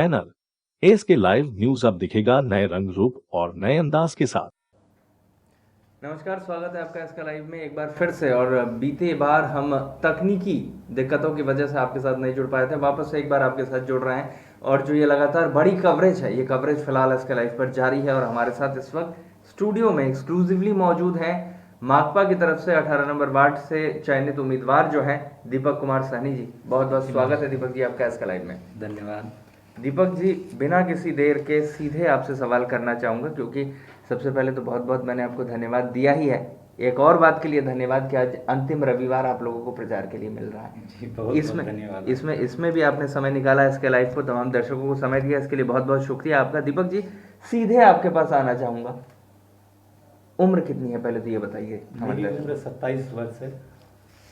Channel S के live news अब दिखेगा नए रंग रूप और नए अंदाज के साथ। नमस्कार, स्वागत है आपका इसका लाइव में एक बार फिर से। और बीते बार हम तकनीकी दिक्कतों की वजह से आपके साथ नहीं जुड़ पाए थे, वापस से एक बार आपके साथ जुड़ रहे हैं। और जो ये लगातार बड़ी कवरेज है, ये कवरेज फिलहाल इसके लाइव पर जारी है। और हमारे साथ इस वक्त स्टूडियो में एक्सक्लूसिवली मौजूद हैं माकपा की तरफ से 18 नंबर वार्ड से चयनित उम्मीदवार जो हैं दीपक कुमार सहनी जी। बहुत बहुत स्वागत है दीपक जी आपका इसका लाइव में। धन्यवाद। दीपक जी, बिना किसी देर के सीधे आपसे सवाल करना चाहूँगा, क्योंकि सबसे पहले तो बहुत बहुत मैंने आपको धन्यवाद दिया ही है। एक और बात के लिए धन्यवाद कि आज अंतिम रविवार आप लोगों को प्रचार के लिए मिल रहा है। जी, बहुत इसमें धन्यवाद। इसमें भी आपने समय निकाला, इसके लाइव को तमाम दर्शकों को समय दिया, इसके लिए बहुत बहुत शुक्रिया आपका। दीपक जी, सीधे आपके पास आना चाहूँगा, उम्र कितनी है पहले तो ये बताइए। मेरी उम्र 27 वर्ष है।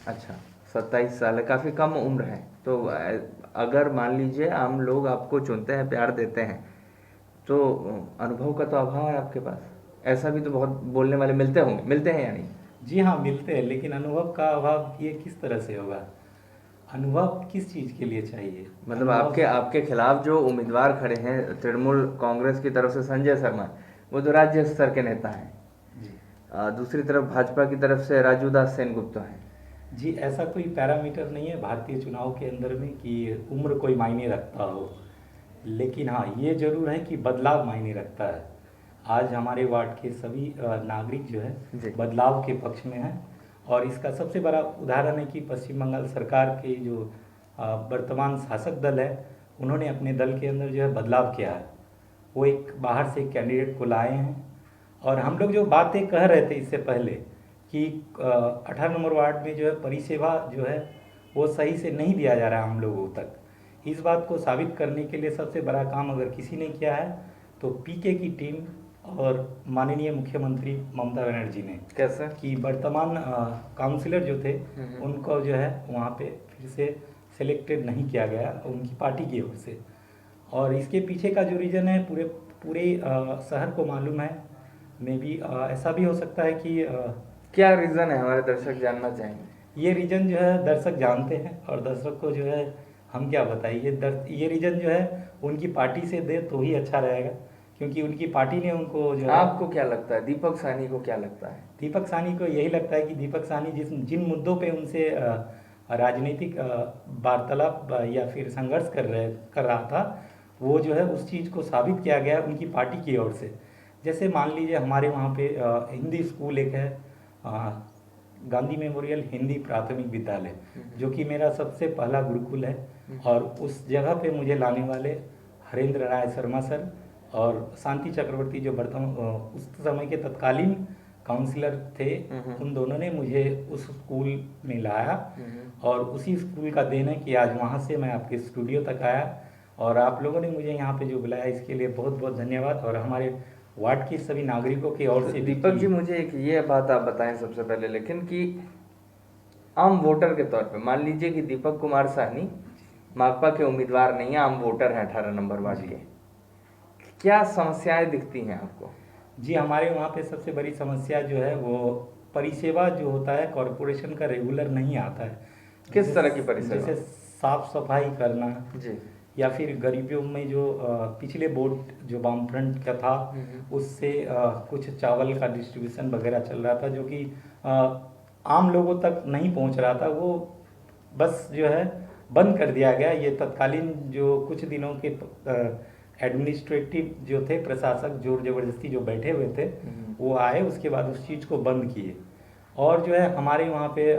अच्छा, 27 साल है, काफ़ी कम उम्र है। तो अगर मान लीजिए आम लोग आपको चुनते हैं, प्यार देते हैं, तो अनुभव का तो अभाव है आपके पास। ऐसा भी तो बहुत बोलने वाले मिलते होंगे, मिलते हैं या नहीं? जी हाँ, मिलते हैं, लेकिन अनुभव का अभाव ये किस तरह से होगा? अनुभव किस चीज़ के लिए चाहिए? मतलब आपके खिलाफ जो उम्मीदवार खड़े हैं तृणमूल कांग्रेस की तरफ से संजय शर्मा, वो तो राज्य स्तर के नेता हैं। जी दूसरी तरफ भाजपा की तरफ से राजू दास सेनगुप्ता हैं। जी, ऐसा कोई पैरामीटर नहीं है भारतीय चुनाव के अंदर में कि उम्र कोई मायने रखता हो, लेकिन हाँ, ये जरूर है कि बदलाव मायने रखता है। आज हमारे वार्ड के सभी नागरिक जो जी। है बदलाव के पक्ष में हैं, और इसका सबसे बड़ा उदाहरण है कि पश्चिम बंगाल सरकार के जो वर्तमान शासक दल है, उन्होंने अपने दल के अंदर जो है बदलाव किया है। वो एक बाहर से कैंडिडेट को लाए हैं, और हम लोग जो बातें कह रहे थे इससे पहले कि 18 नंबर वार्ड में जो है परिसेवा जो है वो सही से नहीं दिया जा रहा है हम लोगों तक। इस बात को साबित करने के लिए सबसे बड़ा काम अगर किसी ने किया है तो पीके की टीम और माननीय मुख्यमंत्री ममता बनर्जी ने। कैसे? कि वर्तमान काउंसिलर जो थे उनको जो है वहाँ पे फिर से सिलेक्टेड नहीं किया गया उनकी पार्टी की ओर से। और इसके पीछे का जो रीज़न है पूरे पूरे शहर को मालूम है। मे बी ऐसा भी हो सकता है कि क्या रीज़न है, हमारे दर्शक जानना चाहेंगे। ये रीज़न जो है दर्शक जानते हैं, और दर्शक को जो है हम क्या बताइए। ये रीज़न जो है उनकी पार्टी से दे तो ही अच्छा रहेगा, क्योंकि उनकी पार्टी ने उनको जो है। आपको क्या लगता है, दीपक साहनी को क्या लगता है? दीपक साहनी को यही लगता है कि दीपक साहनी जिन मुद्दों पे उनसे राजनीतिक वार्तालाप या फिर संघर्ष कर रहा था, वो जो है उस चीज़ को साबित किया गया उनकी पार्टी की ओर से। जैसे मान लीजिए हमारे वहाँ पे हिंदी स्कूल एक है, गांधी मेमोरियल हिंदी प्राथमिक विद्यालय, जो कि मेरा सबसे पहला गुरुकुल है। और उस जगह पे मुझे लाने वाले हरेंद्र राय शर्मा सर और शांति चक्रवर्ती जो वर्तमान उस समय के तत्कालीन काउंसिलर थे, उन दोनों ने मुझे उस स्कूल में लाया। और उसी स्कूल का देन है कि आज वहाँ से मैं आपके स्टूडियो तक आया, और आप लोगों ने मुझे यहाँ पे जो बुलाया इसके लिए बहुत बहुत धन्यवाद। और हमारे वार्ड के सभी नागरिकों की ओर से। दीपक जी, मुझे एक ये बात आप बताएं सबसे पहले, लेकिन कि आम वोटर के तौर पे मान लीजिए कि दीपक कुमार साहनी माकपा के उम्मीदवार नहीं है, आम वोटर हैं 18 नंबर वार्ड के, क्या समस्याएं दिखती हैं आपको? जी, हमारे वहाँ पे सबसे बड़ी समस्या जो है वो परिसेवा जो होता है कॉरपोरेशन का रेगुलर नहीं आता है। किस तरह की परिसेवा? जैसे साफ सफाई करना जी। या फिर गरीबियों में जो पिछले बोर्ड जो वामफ्रंट का था उससे कुछ चावल का डिस्ट्रीब्यूशन वगैरह चल रहा था, जो कि आम लोगों तक नहीं पहुंच रहा था। वो बस जो है बंद कर दिया गया। ये तत्कालीन जो कुछ दिनों के एडमिनिस्ट्रेटिव जो थे प्रशासक जोर जबरदस्ती जो बैठे हुए थे, वो आए, उसके बाद उस चीज़ को बंद किए। और जो है हमारे वहाँ पे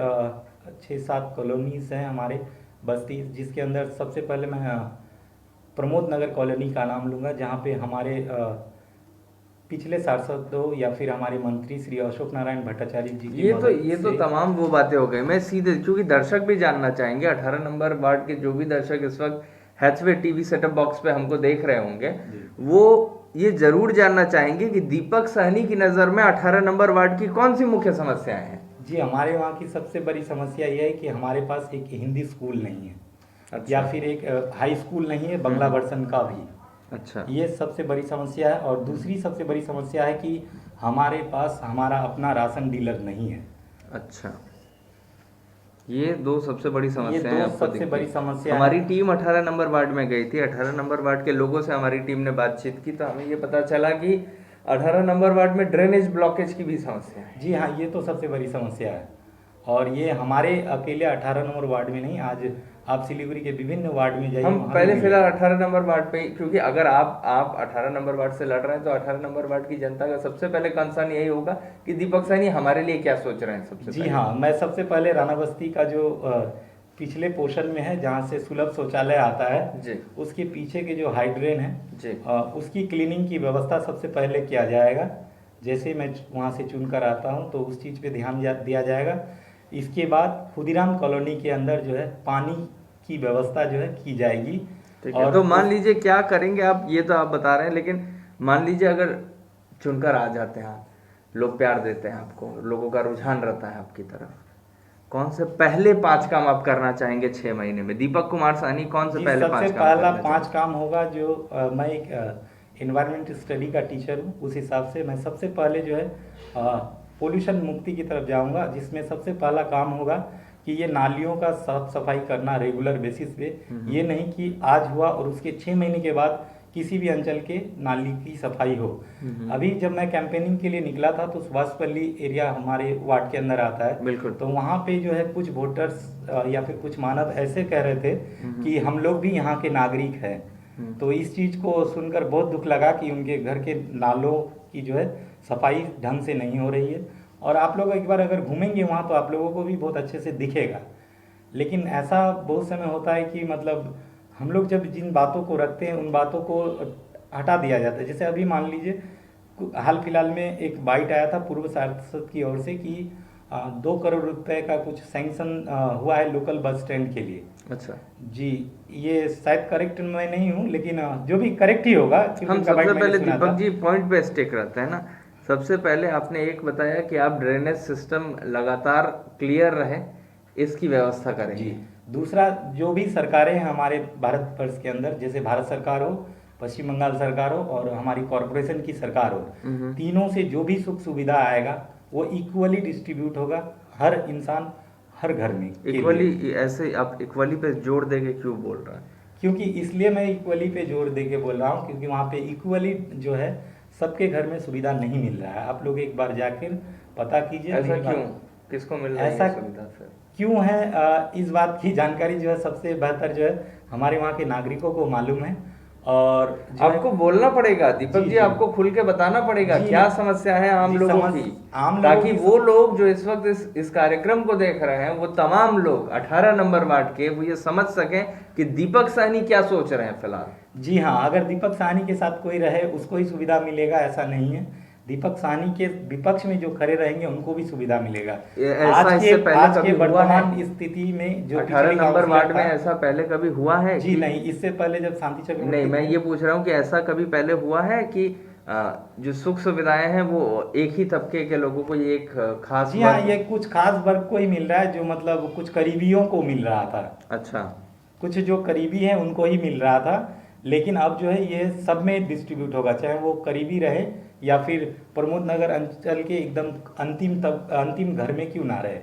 6-7 कॉलोनीज़ हैं हमारे बस्ती, जिसके अंदर सबसे पहले मैं प्रमोद नगर कॉलोनी का नाम लूँगा, जहाँ पे हमारे पिछले सांसदों या फिर हमारे मंत्री श्री अशोक नारायण भट्टाचार्य जी की ये तो तमाम वो बातें हो गई। मैं सीधे, क्योंकि दर्शक भी जानना चाहेंगे, 18 नंबर वार्ड के जो भी दर्शक इस वक्त हैथवे टीवी सेटअप बॉक्स पे हमको देख रहे होंगे, वो ये जरूर जानना चाहेंगे कि दीपक साहनी की नज़र में 18 नंबर वार्ड की कौन सी मुख्य समस्याएं हैं? जी, हमारे वहाँ की सबसे बड़ी समस्या यह है कि हमारे पास एक हिंदी स्कूल नहीं है। अच्छा। या फिर एक हाई स्कूल नहीं है बंगला वर्सन का भी। अच्छा। ये सबसे बड़ी समस्या है। और दूसरी सबसे बड़ी समस्या है कि हमारे पास हमारा अपना राशन डीलर नहीं है। अच्छा। ये दो सबसे बड़ी समस्याएं दो आपको सबसे दिखती बड़ी हैं। समस्या हमारी है। टीम 18 नंबर वार्ड में गई थी, 18 नंबर वार्ड के लोगों से हमारी टीम ने बातचीत की तो हमें ये पता चला कि 18 नंबर वार्ड में ड्रेनेज ब्लॉकेज की भी समस्या है। जी हाँ, ये तो सबसे बड़ी समस्या है। और ये हमारे अकेले 18 नंबर वार्ड में नहीं, आज आप सिलीगुड़ी के विभिन्न वार्ड में जाइए, हम वहाँ पहले भी फिलहाल मिलेगा। 18 नंबर वार्ड पे क्योंकि अगर आप 18 नंबर वार्ड से लड़ रहे हैं तो 18 नंबर वार्ड की जनता का सबसे पहले कंसर्न यही होगा कि दीपक सैनी हमारे लिए क्या सोच रहे हैं सबसे जी पहले। हाँ, मैं सबसे पहले राणा बस्ती का जो पिछले पोर्शन में है जहाँ से सुलभ शौचालय आता है, जी उसके पीछे के जो हाइड्रेन है, जी उसकी क्लीनिंग की व्यवस्था सबसे पहले किया जाएगा। जैसे मैं वहाँ से चुन कर आता हूँ तो उस चीज़ पे ध्यान दिया जाएगा। इसके बाद खुदीराम कॉलोनी के अंदर जो है पानी की व्यवस्था जो है की जाएगी। ठीक है। और तो मान लीजिए क्या करेंगे आप, ये तो आप बता रहे हैं, लेकिन मान लीजिए अगर चुनकर आ जाते हैं आप, लोग प्यार देते हैं आपको, लोगों का रुझान रहता है आपकी तरफ, कौन से पहले 5 काम आप करना चाहेंगे 6 महीने में? दीपक कुमार साहनी कौन से जी, पहले सबसे 5 काम पहला करना 5 काम होगा जो मैं एक इन्वायरमेंट स्टडी का टीचर हूँ, उस हिसाब से मैं सबसे पहले जो है पोल्यूशन मुक्ति की तरफ जाऊँगा, जिसमें सबसे पहला काम होगा कि ये नालियों का साफ सफाई करना रेगुलर बेसिस पे। ये नहीं कि आज हुआ और उसके 6 महीने के बाद किसी भी अंचल के नाली की सफाई हो। अभी जब मैं कैंपेनिंग के लिए निकला था तो सुभाषपल्ली एरिया हमारे वार्ड के अंदर आता है। बिल्कुल। तो वहाँ पे जो है कुछ वोटर्स या फिर कुछ मानव ऐसे कह रहे थे कि हम लोग भी यहाँ के नागरिक हैं। तो इस चीज़ को सुनकर बहुत दुख लगा कि उनके घर के नालों की जो है सफाई ढंग से नहीं हो रही है। और आप लोग एक बार अगर घूमेंगे वहाँ तो आप लोगों को भी बहुत अच्छे से दिखेगा। लेकिन ऐसा बहुत समय होता है कि मतलब हम लोग जब जिन बातों को रखते हैं उन बातों को हटा दिया जाता है। जैसे अभी मान लीजिए हाल फिलहाल में एक बाइट आया था पूर्व सांसद की ओर से कि 2 करोड़ रुपए का कुछ सैंक्शन हुआ है लोकल बस स्टैंड के लिए। अच्छा जी, ये शायद करेक्ट मैं नहीं हूँ, लेकिन जो भी करेक्ट ही होगा क्योंकि हम उनका बाइट सबसे मैंने पहले सुना दीपक था। जी पॉइंट पे स्टिक रहते हैं ना। सबसे पहले आपने एक बताया कि आप ड्रेनेज सिस्टम लगातार क्लियर रहे, इसकी व्यवस्था जी, करेंगे। दूसरा जो भी सरकारें हैं हमारे भारत वर्ष के अंदर, जैसे भारत सरकार हो, पश्चिम बंगाल सरकार हो और हमारी कॉरपोरेशन की सरकार हो, तीनों से जो भी सुख सुविधा आएगा वो इक्वली डिस्ट्रीब्यूट होगा हर इंसान हर घर में के लिए। इक्वली, ऐसे आप इक्वली पे जोड़ देके क्यों बोल रहे हैं? क्योंकि इसलिए मैं इक्वली पे जोर दे के बोल रहा हूँ क्योंकि वहाँ पे इक्वली जो है सबके घर में सुविधा नहीं मिल रहा है। आप लोग एक बार जाकर पता कीजिए। ऐसा मेरी बात- क्यों, किसको मिल रही ऐसा है सुविधा फिर? क्यों है, इस बात की जानकारी जो है सबसे बेहतर जो है हमारे वहाँ के नागरिकों को मालूम है। और जो है- आपको बोलना पड़ेगा दीपक जी, जी, जी। आपको खुल के बताना पड़ेगा जी, क्या समस्या है आम जी, लोगों समझ- की, आम लोगों ताकि की वो लोग जो इस वक्त इस कार्यक्रम को देख रहे हैं, वो तमाम लोग 18 नंबर वार्ड के, वो ये समझ सकें कि दीपक साहनी क्या सोच रहे हैं फिलहाल। जी हाँ, अगर दीपक साहनी के साथ कोई रहे उसको ही सुविधा मिलेगा ऐसा नहीं है। दीपक साहनी के विपक्ष में जो खड़े रहेंगे उनको भी सुविधा मिलेगा। ऐसा इससे पहले आज कभी के हुआ वर्तमान है? स्थिति में जो 18 पिछली नंबर काउंसिलर वार्ड में था- ऐसा पहले कभी हुआ है जी कि नहीं, इससे पहले जब शांति चक्रवर्ती नहीं, मैं ये पूछ रहा हूँ कि ऐसा कभी पहले हुआ है कि जो सुख सुविधाएं हैं वो एक ही तबके के लोगों को, ये एक खास जी हाँ, वर्ग- ये कुछ खास वर्ग को ही मिल रहा है जो मतलब कुछ करीबियों को मिल रहा था। अच्छा, कुछ जो करीबी हैं उनको ही मिल रहा था। लेकिन अब जो है ये सब में डिस्ट्रीब्यूट होगा, चाहे वो करीबी रहे या फिर प्रमोद नगर अंचल के एकदम अंतिम घर में क्यों ना रहे।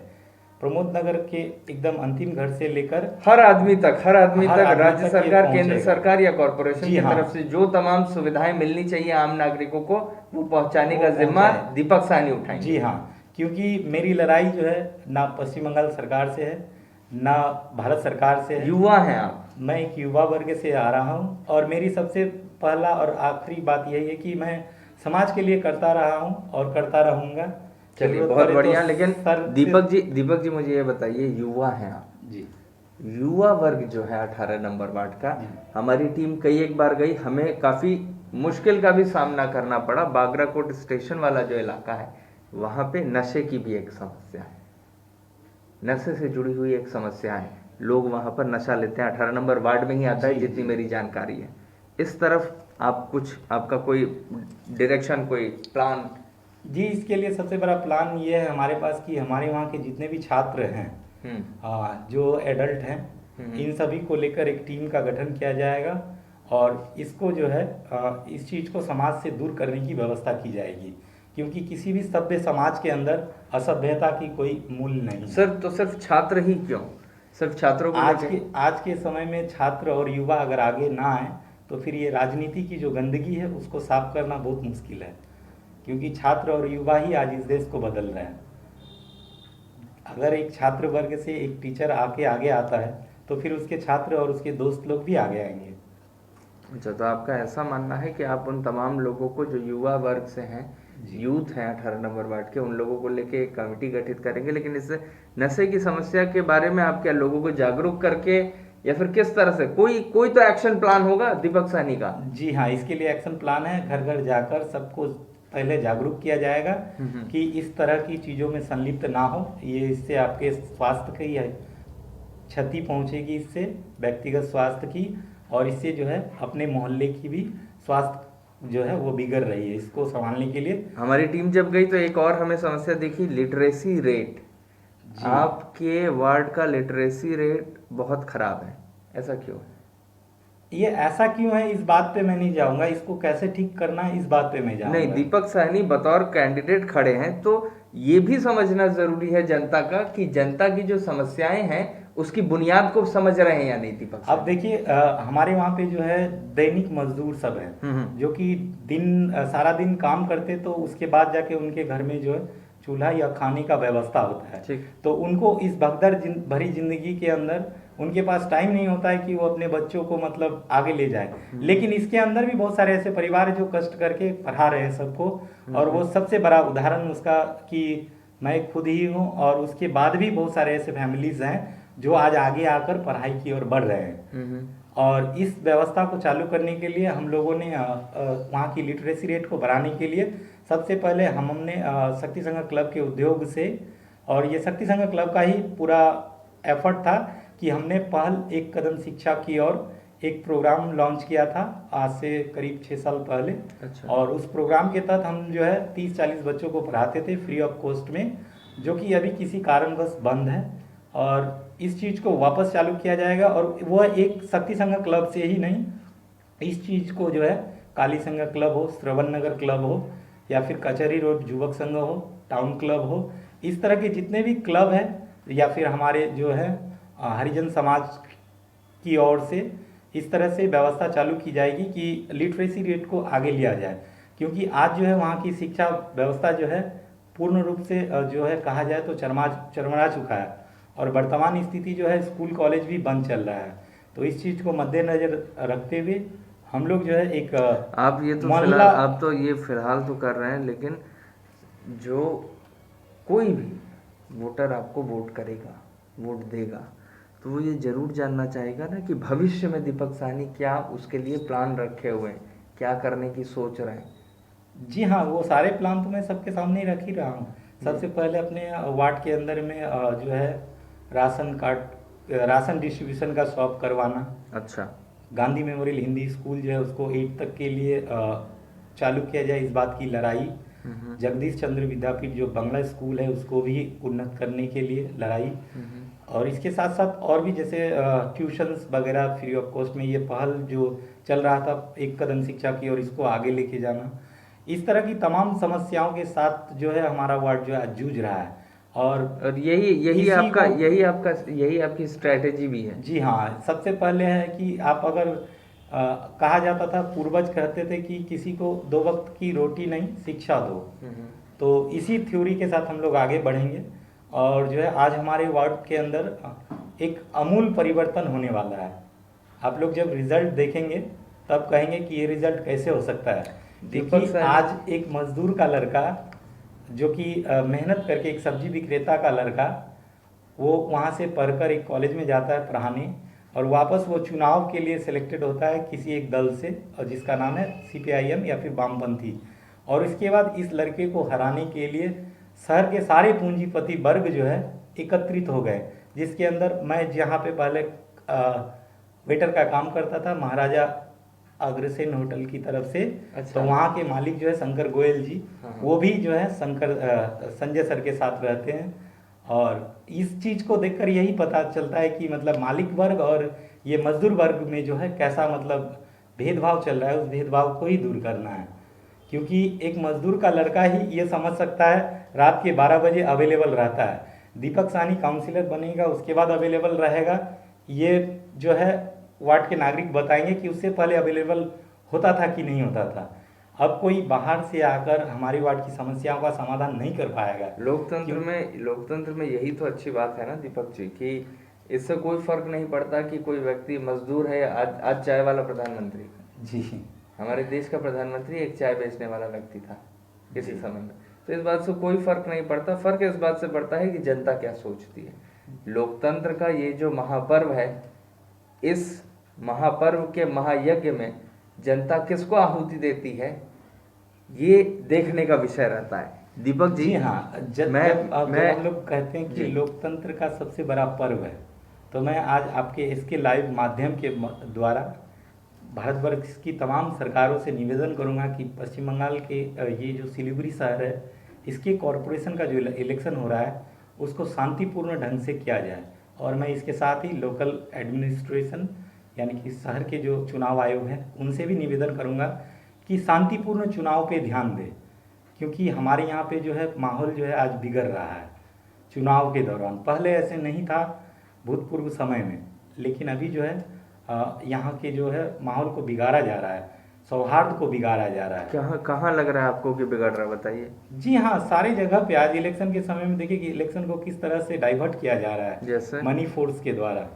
प्रमोद नगर के एकदम अंतिम घर से लेकर हर आदमी तक हर आदमी राज्य तक ये सरकार, केंद्र पहुंचेगा। सरकार या कॉर्पोरेशन जी की हाँ। तरफ से जो तमाम सुविधाएं मिलनी चाहिए आम नागरिकों को, वो पहुंचाने का वो जिम्मा पहुंचाए। दीपक साहनी उठाएंगे। जी हाँ, क्योंकि मेरी लड़ाई जो है ना पश्चिम बंगाल सरकार से है ना भारत सरकार से है। युवा हैं आप। मैं एक युवा वर्ग से आ रहा हूँ और मेरी सबसे पहला और आखिरी बात यही है कि मैं समाज के लिए करता रहा हूँ और करता रहूँगा। चलिए, जरूरत बहुत पड़े तो बढ़िया। लेकिन सर से- दीपक जी मुझे ये बताइए, युवा हैं आप, जी युवा वर्ग जो है 18 नंबर वार्ड का, जी। हमारी टीम कई एक बार गई, हमें काफी मुश्किल का भी सामना करना पड़ा। बागराकोट स्टेशन वाला जो इलाका है वहां पे नशे की भी एक समस्या है, नशे से जुड़ी हुई एक समस्या है। लोग वहां पर नशा लेते हैं, 18 नंबर वार्ड में ही आता है जी, जितनी जी। मेरी जानकारी है। इस तरफ आप कुछ, आपका कोई डायरेक्शन, कोई प्लान? जी, इसके लिए सबसे बड़ा प्लान ये है हमारे पास कि हमारे वहाँ के जितने भी छात्र हैं, जो एडल्ट हैं, इन सभी को लेकर एक टीम का गठन किया जाएगा और इसको जो है इस चीज़ को समाज से दूर करने की व्यवस्था की जाएगी। क्योंकि किसी भी सभ्य समाज के अंदर असभ्यता की कोई मूल्य नहीं है। सर तो सिर्फ छात्र ही क्यों, सिर्फ छात्रों को लेके आज के समय में छात्र और युवा अगर आगे ना आए तो फिर ये राजनीति की जो गंदगी है उसको साफ करना बहुत मुश्किल है, क्योंकि छात्र और युवा ही आज इस देश को बदल रहे हैं। अगर एक छात्र वर्ग से एक टीचर आगे आता है तो फिर उसके छात्र और उसके दोस्त लोग भी आगे आएंगे। अच्छा, तो आपका ऐसा मानना है कि आप उन तमाम लोगों को जो युवा वर्ग से हैं, यूथ हैं 18 नंबर वार्ड के, उन लोगों को लेके एक कमेटी गठित करेंगे, लेकिन इस नशे की समस्या के बारे में आप क्या लोगों को जागरूक करके या फिर किस तरह से कोई तो एक्शन प्लान होगा दीपक साहनी का? जी हाँ, इसके लिए एक्शन प्लान है। घर घर जाकर सबको पहले जागरूक किया जाएगा कि इस तरह की चीज़ों में संलिप्त ना हो। ये इससे आपके स्वास्थ्य की क्षति पहुंचेगी, इससे व्यक्तिगत स्वास्थ्य की, और इससे जो है अपने मोहल्ले की भी स्वास्थ्य जो है वो बिगड़ रही है। इसको संभालने के लिए हमारी टीम जब गई तो एक और हमें समस्या दिखी, लिटरेसी रेट। आपके वार्ड का लिटरेसी रेट बहुत खराब है, ऐसा क्यों है? ये ऐसा क्यों है इस बात पे मैं नहीं जाऊंगा, इसको कैसे ठीक करना है इस बात पे मैं जाऊंगा। नहीं, दीपक साहनी बतौर कैंडिडेट खड़े हैं तो ये भी समझना जरूरी है जनता का कि जनता की जो समस्याएं हैं उसकी बुनियाद को समझ रहे हैं या नहीं दीपक साहनी? अब देखिए, हमारे वहाँ पे जो है दैनिक मजदूर सब हैं जो कि सारा दिन काम करते, तो उसके बाद जाके उनके घर में जो है चूल्हा या खाने का व्यवस्था होता है। तो उनको इस भगदड़ भरी जिंदगी के अंदर उनके पास टाइम नहीं होता है कि वो अपने बच्चों को मतलब आगे ले जाए। लेकिन इसके अंदर भी बहुत सारे ऐसे परिवार हैं जो कष्ट करके पढ़ा रहे हैं सबको, और वो सबसे बड़ा उदाहरण उसका कि मैं खुद ही हूँ, और उसके बाद भी बहुत सारे ऐसे फैमिलीज हैं जो आज आगे आकर पढ़ाई की ओर बढ़ रहे हैं। और इस व्यवस्था को चालू करने के लिए हम लोगों ने वहाँ की लिटरेसी रेट को बढ़ाने के लिए सबसे पहले हमने शक्ति संघ क्लब के उद्योग से, और ये शक्ति संघ क्लब का ही पूरा एफर्ट था कि हमने पहल एक कदम शिक्षा की ओर एक प्रोग्राम लॉन्च किया था आज से करीब 6 साल पहले। अच्छा। और उस प्रोग्राम के तहत हम जो है 30-40 बच्चों को पढ़ाते थे फ्री ऑफ कॉस्ट में, जो कि अभी किसी कारणवश बंद है, और इस चीज़ को वापस चालू किया जाएगा। और वह एक शक्ति संघ क्लब से ही नहीं, इस चीज़ को जो है काली संघ क्लब हो, श्रवण नगर क्लब हो, या फिर कचहरी रोड युवक संघ हो, टाउन क्लब हो, इस तरह के जितने भी क्लब हैं, या फिर हमारे जो है हरिजन समाज की ओर से इस तरह से व्यवस्था चालू की जाएगी कि लिटरेसी रेट को आगे लिया जाए। क्योंकि आज जो है वहाँ की शिक्षा व्यवस्था जो है पूर्ण रूप से जो है कहा जाए तो चरमरा चुका है, और वर्तमान स्थिति जो है स्कूल कॉलेज भी बंद चल रहा है। तो इस चीज़ को मद्देनजर रखते हुए हम लोग जो है एक आप ये तो फिलहाल आप तो ये फिलहाल तो कर रहे हैं, लेकिन जो कोई भी वोटर आपको वोट करेगा, वोट देगा, तो वो ये जरूर जानना चाहेगा ना कि भविष्य में दीपक साहनी क्या उसके लिए प्लान रखे हुए हैं, क्या करने की सोच रहे हैं। जी हाँ, वो सारे प्लान तो मैं सबके सामने ही रख ही रहा हूँ। सबसे पहले अपने वार्ड के अंदर में जो है राशन डिस्ट्रीब्यूशन का शॉप करवाना। अच्छा। गांधी मेमोरियल हिंदी स्कूल जो है उसको 8 तक के लिए चालू किया जाए, इस बात की लड़ाई। जगदीश चंद्र विद्यापीठ जो बंगला स्कूल है उसको भी उन्नत करने के लिए लड़ाई। और इसके साथ साथ और भी जैसे ट्यूशन्स वगैरह फ्री ऑफ कॉस्ट में ये पहल जो चल रहा था एक कदम शिक्षा की, और इसको आगे लेके जाना। इस तरह की तमाम समस्याओं के साथ जो है हमारा वार्ड जो है जूझ रहा है, और यही आपकी स्ट्रेटेजी भी है। जी हाँ, सबसे पहले है कि आप अगर कहा जाता था, पूर्वज कहते थे कि किसी को 2 वक्त की रोटी नहीं शिक्षा दो, तो इसी थ्योरी के साथ हम लोग आगे बढ़ेंगे। और जो है आज हमारे वार्ड के अंदर एक अमूल परिवर्तन होने वाला है। आप लोग जब रिजल्ट देखेंगे तब कहेंगे कि ये रिजल्ट कैसे हो सकता है। देखिए, आज एक मजदूर का लड़का जो कि मेहनत करके, एक सब्जी विक्रेता का लड़का, वो वहाँ से पढ़कर एक कॉलेज में जाता है पढ़ाने, और वापस वो चुनाव के लिए सिलेक्टेड होता है किसी एक दल से, और जिसका नाम है CPIM या फिर वामपंथी। और इसके बाद इस लड़के को हराने के लिए शहर के सारे पूंजीपति वर्ग जो है एकत्रित हो गए, जिसके अंदर मैं जहाँ पे पहले वेटर का काम करता था महाराजा अग्रसेन होटल की तरफ से। अच्छा। तो वहाँ के मालिक जो है शंकर गोयल जी, वो भी जो है संजय सर के साथ रहते हैं। और इस चीज़ को देखकर यही पता चलता है कि मतलब मालिक वर्ग और ये मजदूर वर्ग में जो है कैसा मतलब भेदभाव चल रहा है, उस भेदभाव को ही दूर करना है। क्योंकि एक मजदूर का लड़का ही ये समझ सकता है, रात के 12 बजे अवेलेबल रहता है। दीपक साहनी काउंसिलर बनेगा, उसके बाद अवेलेबल रहेगा, ये जो है वार्ड के नागरिक बताएंगे कि उससे पहले अवेलेबल होता था कि नहीं होता था। अब कोई बाहर से आकर हमारे वार्ड की समस्याओं का समाधान नहीं कर पाएगा। लोकतंत्र में यही तो अच्छी बात है ना दीपक जी, कि इससे कोई फर्क नहीं पड़ता कि कोई व्यक्ति मजदूर है। आज चाय वाला प्रधानमंत्री, जी, हमारे देश का प्रधानमंत्री एक चाय बेचने वाला व्यक्ति था किसी समय में। तो इस बात से कोई फर्क नहीं पड़ता, फर्क इस बात से पड़ता है कि जनता क्या सोचती है। लोकतंत्र का ये जो महापर्व है, इस महापर्व के महायज्ञ में जनता किसको आहुति देती है, ये देखने का विषय रहता है। दीपक जी, जी हाँ, जब हम लोग कहते हैं कि लोकतंत्र का सबसे बड़ा पर्व है, तो मैं आज आपके इसके लाइव माध्यम के द्वारा भारतवर्ष की तमाम सरकारों से निवेदन करूंगा कि पश्चिम बंगाल के ये जो सिलीगुड़ी शहर है, इसके कॉरपोरेशन का जो इलेक्शन हो रहा है उसको शांतिपूर्ण ढंग से किया जाए। और मैं इसके साथ ही लोकल एडमिनिस्ट्रेशन यानी कि शहर के जो चुनाव आयोग हैं उनसे भी निवेदन करूंगा कि शांतिपूर्ण चुनाव पे ध्यान दें, क्योंकि हमारे यहाँ पे जो है माहौल जो है आज बिगड़ रहा है चुनाव के दौरान। पहले ऐसे नहीं था भूतपूर्व समय में, लेकिन अभी जो है यहाँ के जो है माहौल को बिगाड़ा जा रहा है, सौहार्द को बिगाड़ा जा रहा है। कहाँ लग रहा है आपको कि बिगड़ रहा है, बताइए। जी हाँ, सारे जगह पे आज इलेक्शन के समय में देखिए कि इलेक्शन को किस तरह से डाइवर्ट किया जा रहा है, जैसे मनी फोर्स के द्वारा।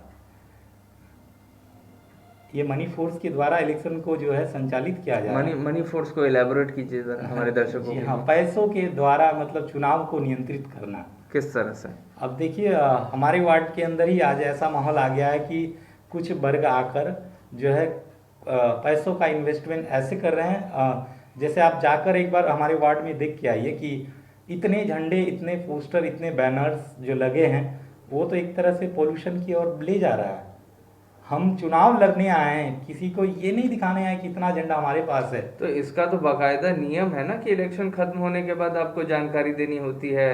ये मनी फोर्स के द्वारा इलेक्शन को जो है संचालित किया जा रहा है। मनी फोर्स को इलेबोरेट कीजिए जरा हमारे दर्शकों जी के हाँ, लिए। पैसों के द्वारा मतलब चुनाव को नियंत्रित करना। किस तरह से? अब देखिए हमारे वार्ड के अंदर ही आज ऐसा माहौल आ गया है कि कुछ वर्ग आकर जो है पैसों का इन्वेस्टमेंट ऐसे कर रहे हैं, जैसे आप जाकर एक बार हमारे वार्ड में देख के आइए कि इतने झंडे, इतने पोस्टर, इतने बैनर्स जो लगे हैं, वो तो एक तरह से पोल्यूशन की ओर ले जा रहा है। हम चुनाव लड़ने आए हैं, किसी को ये नहीं दिखाने आए कि इतना झंडा हमारे पास है। तो इसका तो बाकायदा नियम है ना कि इलेक्शन खत्म होने के बाद आपको जानकारी देनी होती है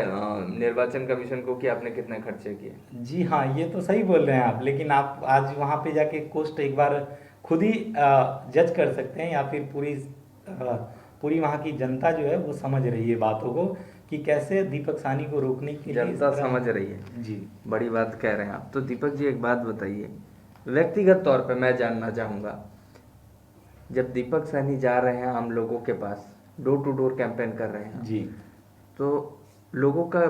निर्वाचन कमीशन को कि आपने कितने खर्चे किए। जी हाँ, ये तो सही बोल रहे हैं आप, लेकिन आप आज वहाँ पे जाके कोस्ट एक बार खुद ही जज कर सकते हैं, या फिर पूरी वहाँ की जनता जो है वो समझ रही है बातों को कि कैसे दीपक साहनी को रोकने के लिए जनता समझ रही है। जी, बड़ी बात कह रहे हैं आप। तो दीपक जी एक बात बताइए, व्यक्तिगत तौर पे मैं जानना चाहूँगा, जब दीपक साहनी जा रहे हैं आम लोगों के पास, डोर टू डोर कैंपेन कर रहे हैं जी, तो लोगों का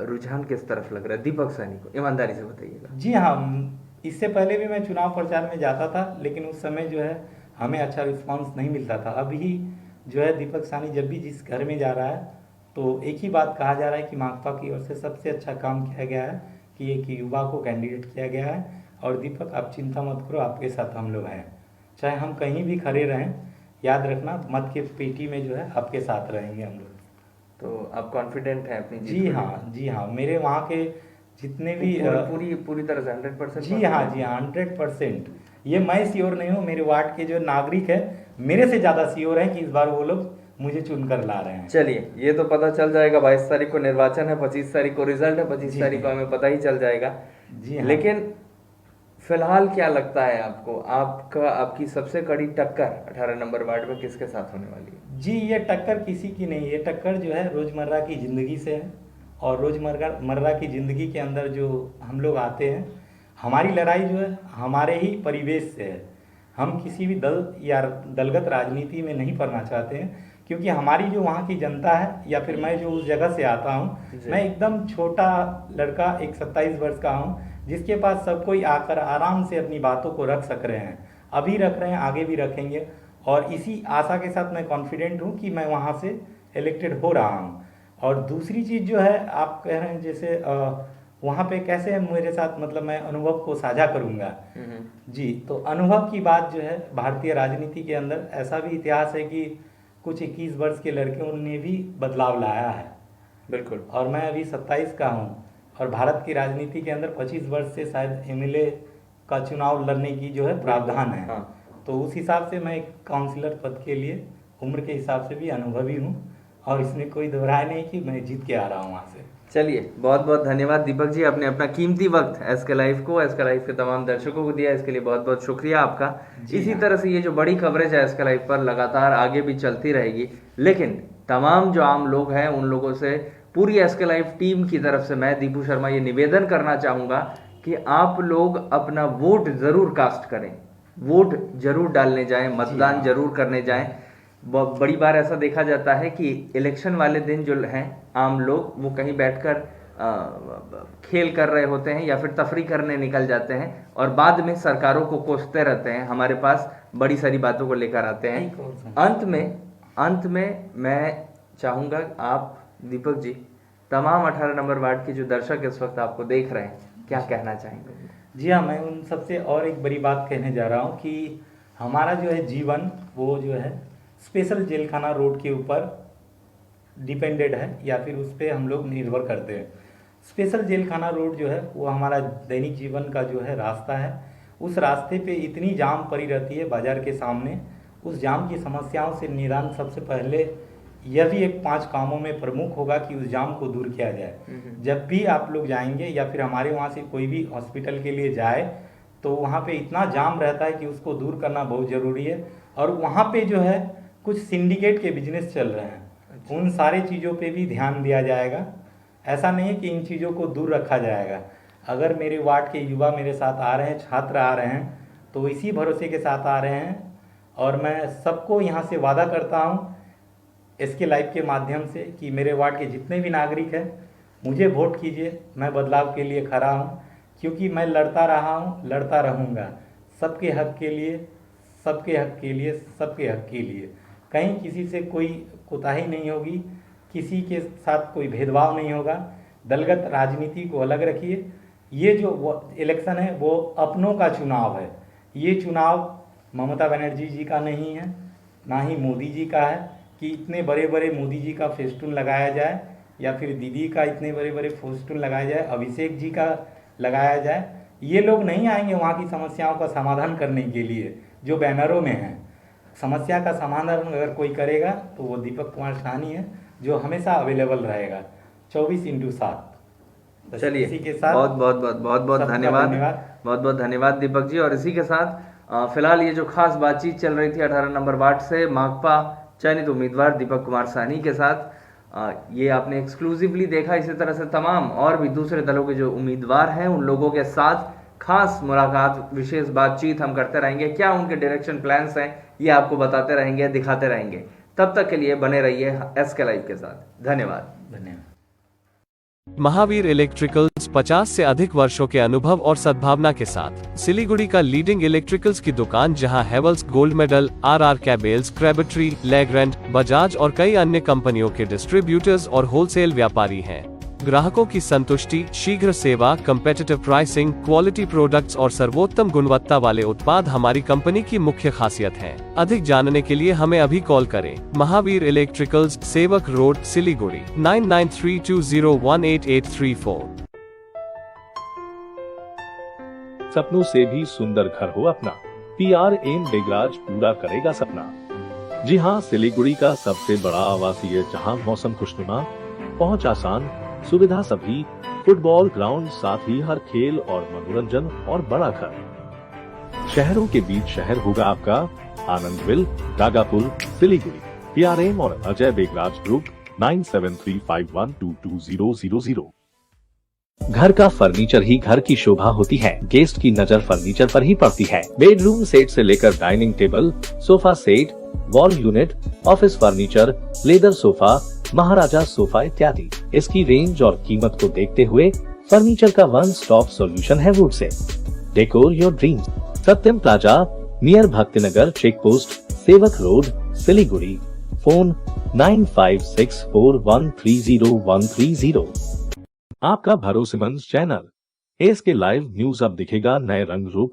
रुझान किस तरफ लग रहा है दीपक साहनी को, ईमानदारी से बताइएगा। जी हाँ, इससे पहले भी मैं चुनाव प्रचार में जाता था, लेकिन उस समय जो है हमें अच्छा रिस्पांस नहीं मिलता था। अभी जो है दीपक साहनी जब भी जिस घर में जा रहा है तो एक ही बात कहा जा रहा है कि माकपा की ओर से सबसे अच्छा काम किया गया है कि एक युवा को कैंडिडेट किया गया है, और दीपक आप चिंता मत करो, आपके साथ हम लोग हैं, चाहे हम कहीं भी खड़े रहें, याद रखना मत के पेटी में जो है आपके साथ रहेंगे हम लोग। तो आप कॉन्फिडेंट हैं अपनी जी हाँ, जी हाँ, मेरे वहाँ के जितने भी पूरी तरह से 100%? जी हाँ, जी हाँ, 100%। ये मैं श्योर नहीं हूँ, मेरे वार्ड के जो नागरिक है मेरे से ज़्यादा श्योर है कि इस बार वो लोग मुझे चुनकर ला रहे हैं। चलिए, ये तो पता चल जाएगा, 22 तारीख को निर्वाचन है, 25 तारीख को रिजल्ट है, 25 तारीख को हमें पता ही चल जाएगा। जी हाँ। लेकिन फिलहाल क्या लगता है आपको, आपकी सबसे कड़ी टक्कर 18 नंबर वार्ड में किसके साथ होने वाली है? जी, ये टक्कर किसी की नहीं, ये टक्कर जो है रोज़मर्रा की ज़िंदगी से है, और रोज़मर्रा की ज़िंदगी के अंदर जो हम लोग आते हैं, हमारी लड़ाई जो है हमारे ही परिवेश से है। हम किसी भी दल या दलगत राजनीति में नहीं पड़ना चाहते हैं, क्योंकि हमारी जो वहाँ की जनता है, या फिर मैं जो उस जगह से आता हूँ, मैं एकदम छोटा लड़का, एक 27 वर्ष का हूँ, जिसके पास सब कोई आकर आराम से अपनी बातों को रख सक रहे हैं, अभी रख रहे हैं, आगे भी रखेंगे, और इसी आशा के साथ मैं कॉन्फिडेंट हूँ कि मैं वहाँ से इलेक्टेड हो रहा हूँ। और दूसरी चीज़ जो है, आप कह रहे हैं जैसे वहाँ पे कैसे मेरे साथ, मतलब मैं अनुभव को साझा करूँगा। जी, तो अनुभव की बात जो है, भारतीय राजनीति के अंदर ऐसा भी इतिहास है कि कुछ 21 वर्ष के लड़कियों ने भी बदलाव लाया है। बिल्कुल। और मैं अभी 27 का हूँ, और भारत की राजनीति के अंदर 25 वर्ष से शायद एमएलए का चुनाव लड़ने की जो है प्रावधान है। हाँ। तो उस हिसाब से मैं एक काउंसिलर पद के लिए उम्र के हिसाब से भी अनुभवी हूँ, और इसमें कोई दोहराय नहीं कि मैं जीत के आ रहा हूँ वहाँ से। चलिए, बहुत बहुत धन्यवाद दीपक जी, आपने अपना कीमती वक्त एसके लाइव के तमाम दर्शकों को दिया, इसके लिए बहुत बहुत शुक्रिया आपका। जी इसी हाँ। तरह से ये जो बड़ी कवरेज है एसके लाइव पर लगातार आगे भी चलती रहेगी, लेकिन तमाम जो आम लोग हैं उन लोगों से, पूरी एसके लाइव टीम की तरफ से मैं दीपू शर्मा ये निवेदन करना चाहूँगा कि आप लोग अपना वोट ज़रूर कास्ट करें, वोट जरूर डालने जाएं, मतदान हाँ। जरूर करने जाएं। बड़ी बार ऐसा देखा जाता है कि इलेक्शन वाले दिन जो हैं आम लोग वो कहीं बैठकर खेल कर रहे होते हैं या फिर तफरी करने निकल जाते हैं और बाद में सरकारों को कोसते रहते हैं, हमारे पास बड़ी सारी बातों को लेकर आते हैं। अंत में मैं चाहूँगा आप दीपक जी तमाम 18 नंबर वार्ड के जो दर्शक इस वक्त आपको देख रहे हैं, क्या कहना चाहेंगे? जी हाँ, मैं उन सबसे और एक बड़ी बात कहने जा रहा हूँ कि हमारा जो है जीवन वो जो है स्पेशल जेलखाना रोड के ऊपर डिपेंडेड है या फिर उस पर हम लोग निर्भर करते हैं। स्पेशल जेलखाना रोड जो है वो हमारा दैनिक जीवन का जो है रास्ता है। उस रास्ते पे इतनी जाम पड़ी रहती है बाज़ार के सामने। उस जाम की समस्याओं से निदान सबसे पहले यह भी एक 5 कामों में प्रमुख होगा कि उस जाम को दूर किया जाए। जब भी आप लोग जाएंगे या फिर हमारे वहाँ से कोई भी हॉस्पिटल के लिए जाए तो वहाँ पे इतना जाम रहता है कि उसको दूर करना बहुत ज़रूरी है। और वहाँ पे जो है कुछ सिंडिकेट के बिजनेस चल रहे हैं, उन सारे चीज़ों पे भी ध्यान दिया जाएगा। ऐसा नहीं है कि इन चीज़ों को दूर रखा जाएगा। अगर मेरे वार्ड के युवा मेरे साथ आ रहे हैं, छात्र आ रहे हैं, तो इसी भरोसे के साथ आ रहे हैं। और मैं सबको यहाँ से वादा करता हूँ एसके लाइव के माध्यम से कि मेरे वार्ड के जितने भी नागरिक हैं मुझे वोट कीजिए। मैं बदलाव के लिए खड़ा हूँ, क्योंकि मैं लड़ता रहा हूँ, लड़ता रहूँगा सबके हक के लिए, सबके हक के लिए, सबके हक के लिए। कहीं किसी से कोई कोताही नहीं होगी, किसी के साथ कोई भेदभाव नहीं होगा। दलगत राजनीति को अलग रखिए। ये जो इलेक्शन है वो अपनों का चुनाव है। ये चुनाव ममता बनर्जी जी का नहीं है, ना ही मोदी जी का है कि इतने बड़े बड़े मोदी जी का फेस्टून लगाया जाए या फिर दीदी का इतने बड़े बड़े फेस्टून लगाया जाए, अभिषेक जी का लगाया जाए। ये लोग नहीं आएंगे वहाँ की समस्याओं का समाधान करने के लिए जो बैनरों में हैं। समस्या का समाधान अगर कोई करेगा तो वो दीपक कुमार साहनी है, जो हमेशा अवेलेबल रहेगा 24/7। चलिए, इसी के साथ बहुत बहुत धन्यवाद, बहुत बहुत धन्यवाद दीपक जी। और इसी के साथ फिलहाल ये जो खास बातचीत चल रही थी 18 नंबर वार्ड से माकपा चयनित उम्मीदवार दीपक कुमार साहनी के साथ, ये आपने एक्सक्लूसिवली देखा। इसी तरह से तमाम और भी दूसरे दलों के जो उम्मीदवार हैं उन लोगों के साथ खास मुलाकात, विशेष बातचीत हम करते रहेंगे। क्या उनके डायरेक्शन प्लान्स हैं ये आपको बताते रहेंगे, दिखाते रहेंगे। तब तक के लिए बने रहिए एसके लाइव के साथ। धन्यवाद। महावीर इलेक्ट्रिकल्स 50 से अधिक वर्षों के अनुभव और सद्भावना के साथ सिलीगुड़ी का लीडिंग इलेक्ट्रिकल्स की दुकान, जहां Havells gold medal, RR cables, Crabtree, Legrand, Bajaj और कई अन्य कंपनियों के डिस्ट्रीब्यूटर्स और होलसेल व्यापारी हैं। ग्राहकों की संतुष्टि, शीघ्र सेवा, कम्पेटिटिव प्राइसिंग, क्वालिटी प्रोडक्ट्स और सर्वोत्तम गुणवत्ता वाले उत्पाद हमारी कंपनी की मुख्य खासियत है। अधिक जानने के लिए हमें अभी कॉल करें। महावीर इलेक्ट्रिकल्स, सेवक रोड, सिलीगुड़ी 9932018834। सपनों से भी सुंदर घर हो अपना, PRN बेगराज पूरा करेगा सपना। जी हाँ, सिलीगुड़ी का सबसे बड़ा आवासीय, जहाँ मौसम खुशनुमा, पहुँच आसान, सुविधा सभी, फुटबॉल ग्राउंड, साथ ही हर खेल और मनोरंजन और बड़ा घर। शहरों के बीच शहर होगा आपका आनंदविल, रागापुर, सिलीगुड़ी। PRN और अजय बेगराज ग्रुप 9735122000। घर का फर्नीचर ही घर की शोभा होती है। गेस्ट की नजर फर्नीचर पर ही पड़ती है। बेडरूम सेट से लेकर dining table, sofa set, wall unit, office furniture, leather sofa, Maharaja sofa इत्यादि। इसकी रेंज और कीमत को देखते हुए फर्नीचर का वन स्टॉप सॉल्यूशन है वुड से। Decor your dreams. Satyam plaza, near Bhaktinagar check post, Sevoke road, Siliguri. Phone 9564130130। आपका भरोसेमंद चैनल एसके लाइव न्यूज अब दिखेगा नए रंग रूप